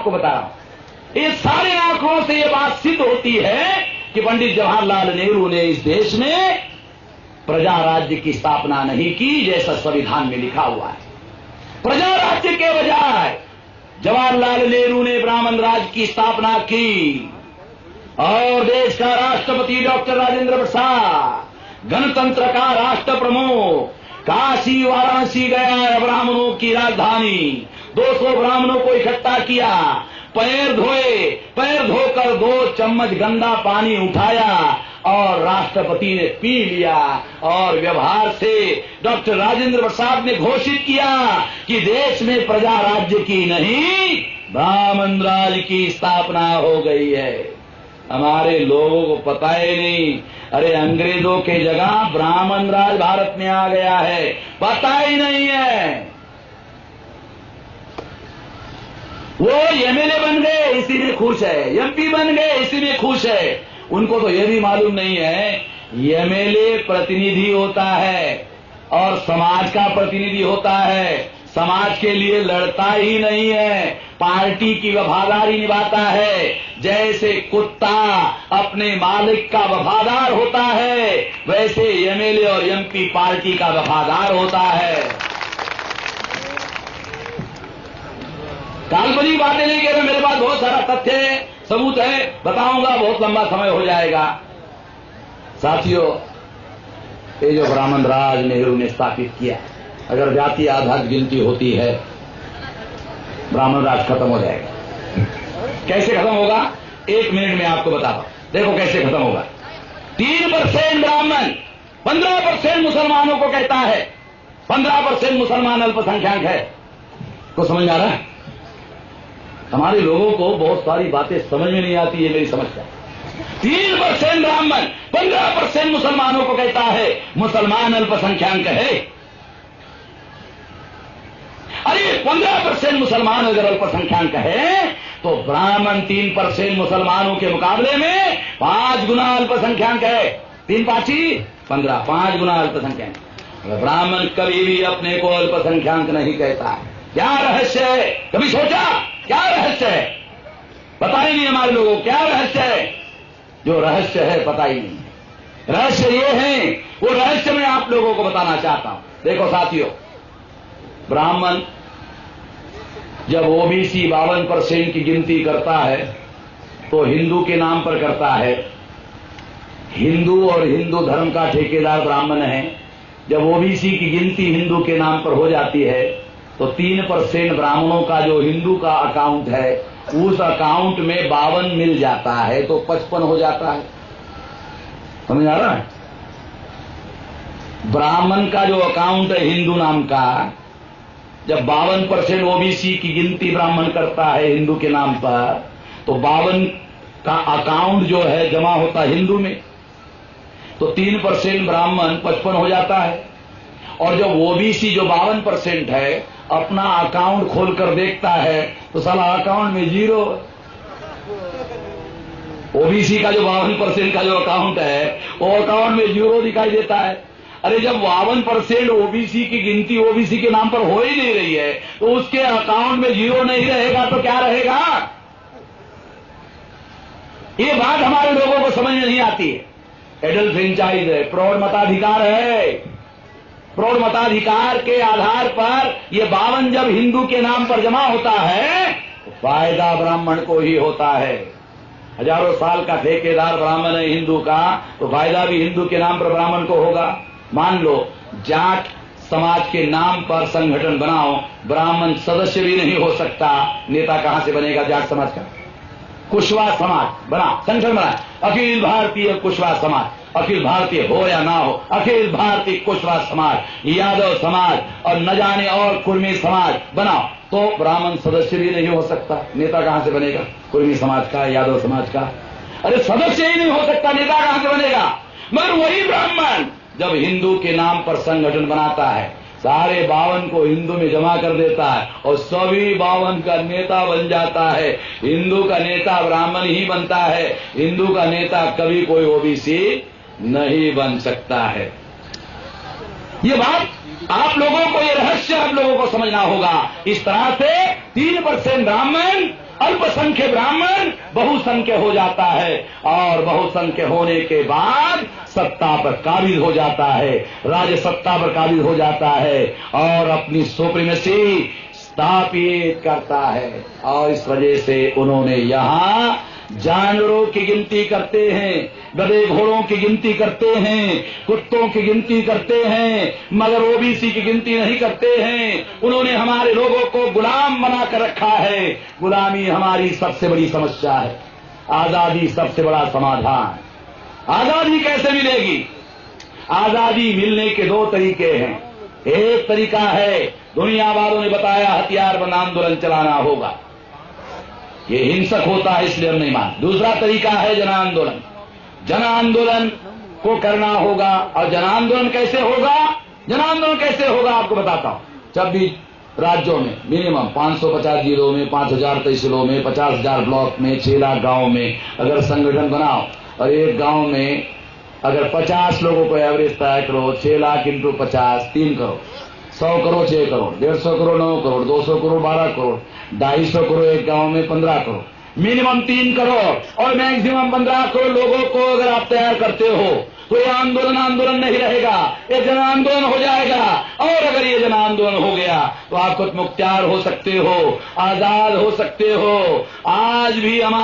आपको बता रहा हूं। ये सारे आंकड़ों से ये बात सिद्ध होती है कि पंडित जवाहरलाल नेहरू ने इस देश में प्रजा राज्य की स्थापना नहीं की जैसा संविधान में लिखा हुआ है। प्रजा राज्य के बजाय जवाहरलाल नेहरू ने ब्राह्मण राज्य की स्थापना की और देश का राष्ट्रपति डॉक्टर राजेंद्र प्रसाद, गणतंत्र का राष्ट्र प्रमुख, काशी वाराणसी गया ब्राह्मणों की राजधानी, 200 ब्राह्मणों को इकट्ठा किया, पैर धोए, पैर धोकर 2 चम्मच गंदा पानी उठाया और राष्ट्रपति ने पी लिया और व्यवहार से डॉक्टर राजेंद्र प्रसाद ने घोषित किया कि देश में प्रजा राज्य की नहीं ब्राह्मण राज्य की स्थापना हो गई है। हमारे लोगों को पता ही नहीं, अरे अंग्रेजों के जगह ब्राह्मण राज भारत में आ गया है, पता ही नहीं है। वो एमएलए बन गए इसी में खुश है, एमपी बन गए इसी में खुश है। उनको तो यह भी मालूम नहीं है एमएलए प्रतिनिधि होता है और समाज का प्रतिनिधि होता है, समाज के लिए लड़ता ही नहीं है, पार्टी की वफादारी निभाता है। जैसे कुत्ता अपने मालिक का वफादार होता है वैसे एमएलए और एमपी पार्टी का वफादार होता है। काल्पनिक बातें नहीं कह रहे, मेरे पास बहुत सारा तथ्य है, सबूत है, बताऊंगा, बहुत लंबा समय हो जाएगा। साथियों, ये जो ब्राह्मण राज नेहरू ने स्थापित किया, अगर जाति आधारित गिनती होती है ब्राह्मण राज खत्म हो जाएगा। कैसे खत्म होगा? 1 मिनट में आपको बताता हूं। देखो कैसे खत्म होगा। 3% ब्राह्मण 15% मुसलमानों को कहता है, 15% मुसलमान अल्पसंख्यक है। को समझ आ रहा है? हमारे लोगों को बहुत सारी बातें समझ में नहीं आती है, मेरी समस्या। 3% ब्राह्मण 15% मुसलमानों को कहता है मुसलमान अल्पसंख्यक है। अरे 15% मुसलमान अगर अल्पसंख्यक है तो ब्राह्मण 3% मुसलमानों के मुकाबले में 5 गुना अल्पसंख्यक है। 3 5 15, 5 गुना अल्पसंख्यक। ब्राह्मण कभी भी अपने को अल्पसंख्यक नहीं कहता। क्या रहस्य है? कभी सोचा क्या रहस्य है? पता ही नहीं हमारे लोगों को क्या रहस्य है। जो रहस्य है पता ही नहीं। रहस्य ये है, वो रहस्य मैं आप लोगों को बताना चाहता हूं। देखो साथियों, ब्राह्मण जब ओबीसी 52% की गिनती करता है तो हिंदू के नाम पर करता है। हिंदू और हिंदू धर्म का ठेकेदार ब्राह्मण है। जब ओबीसी की गिनती हिंदू के नाम पर हो जाती है तो 3% ब्राह्मणों का जो हिंदू का अकाउंट है उस अकाउंट में 52 मिल जाता है तो 55 हो जाता है। समझ आ रहा है? ब्राह्मण का जो अकाउंट है हिंदू नाम का, जब 52% ओबीसी की गिनती ब्राह्मण करता है हिंदू के नाम पर तो 52 का अकाउंट जो है जमा होता है हिंदू में, तो 3% ब्राह्मण 55 हो जाता है। और जब ओबीसी जो 52% है अपना अकाउंट खोलकर देखता है तो साला अकाउंट में 0। ओबीसी का जो 52% का जो अकाउंट है वो अकाउंट में 0 दिखाई देता है। अरे जब 52% ओबीसी की गिनती ओबीसी के नाम पर हो ही नहीं रही है तो उसके अकाउंट में 0 नहीं रहेगा तो क्या रहेगा? ये बात हमारे लोगों को समझ में नहीं आती है। एडल्ट फ्रेंचाइज है, प्रौढ़ मताधिकार है। प्रौढ़ मताधिकार के आधार पर ये 52 जब हिंदू के नाम पर जमा होता है तो फायदा ब्राह्मण को ही होता है। हजारों साल का ठेकेदार ब्राह्मण है हिंदू का, तो फायदा भी हिंदू के नाम पर ब्राह्मण को होगा। मान लो जाट समाज के नाम पर संगठन बनाओ, ब्राह्मण सदस्य भी नहीं हो सकता, नेता कहां से बनेगा जाट समाज का? कुशवाहा समाज बना, संगठन बना, अखिल भारतीय कुशवाहा समाज, अखिल भारतीय हो या ना हो, अखिल भारतीय कुशवाहा समाज, यादव समाज और न जाने और कुर्मी समाज बनाओ तो ब्राह्मण सदस्य भी नहीं हो सकता, नेता कहां से बनेगा? कुर्मी समाज का, यादव समाज का? अरे सदस्य ही नहीं हो सकता, नेता कहां से बनेगा? मगर वही ब्राह्मण जब हिंदू के नाम पर संगठन बनाता है, सारे 52 को हिंदू में जमा कर देता है और सभी 52 का नेता बन जाता है। हिंदू का नेता ब्राह्मण ही बनता है, हिंदू का नेता कभी कोई ओबीसी नहीं बन सकता है। ये बात आप लोगों को, ये रहस्य आप लोगों को समझना होगा। इस तरह से 3% ब्राह्मण अल्पसंख्य ब्राह्मण बहुसंख्य हो जाता है और बहुसंख्य होने के बाद सत्ता पर काबिज हो जाता है, राज्य सत्ता पर काबिज हो जाता है और अपनी सुप्रीमेसी स्थापित करता है। और इस वजह से उन्होंने यहां जानवरों की गिनती करते हैं, गधे घोड़ों की गिनती करते हैं, कुत्तों की गिनती करते हैं, मगर ओबीसी की गिनती नहीं करते हैं। उन्होंने हमारे लोगों को गुलाम बनाकर रखा है। गुलामी हमारी सबसे बड़ी समस्या है, आजादी सबसे बड़ा समाधान। आजादी कैसे मिलेगी? आजादी मिलने के दो तरीके हैं। एक तरीका है, दुनिया वालों ने बताया, हथियारबंद आंदोलन चलाना होगा, ये हिंसक होता है इसलिए हम नहीं मानते। दूसरा तरीका है जन आंदोलन। जन आंदोलन को करना होगा। और जन आंदोलन कैसे होगा? जन आंदोलन कैसे होगा आपको बताता हूं। 26 राज्यों में मिनिमम 550 जिलों में, 5000 तहसीलों में, 50,000 ब्लॉक में, 6 लाख गांव में अगर संगठन बनाओ और एक गांव में अगर 50 लोगों को एवरेज तय करो, 6 लाख इंटू 50 3 करोड़, 100 करोड़ 6 करोड़, 150 करोड़ 9 करोड़, 200 करोड़ 12 करोड़, 250 करोड़ एक गांव में 15 करोड़, मिनिमम 3 करोड़ और मैक्सिमम 15 करोड़ लोगों को अगर आप तैयार करते हो तो ये आंदोलन नहीं रहेगा, ये जन आंदोलन हो जाएगा। और अगर ये जन आंदोलन हो गया तो आप खुद मुख्तियार हो सकते हो, आजाद हो सकते हो। आज भी हमारे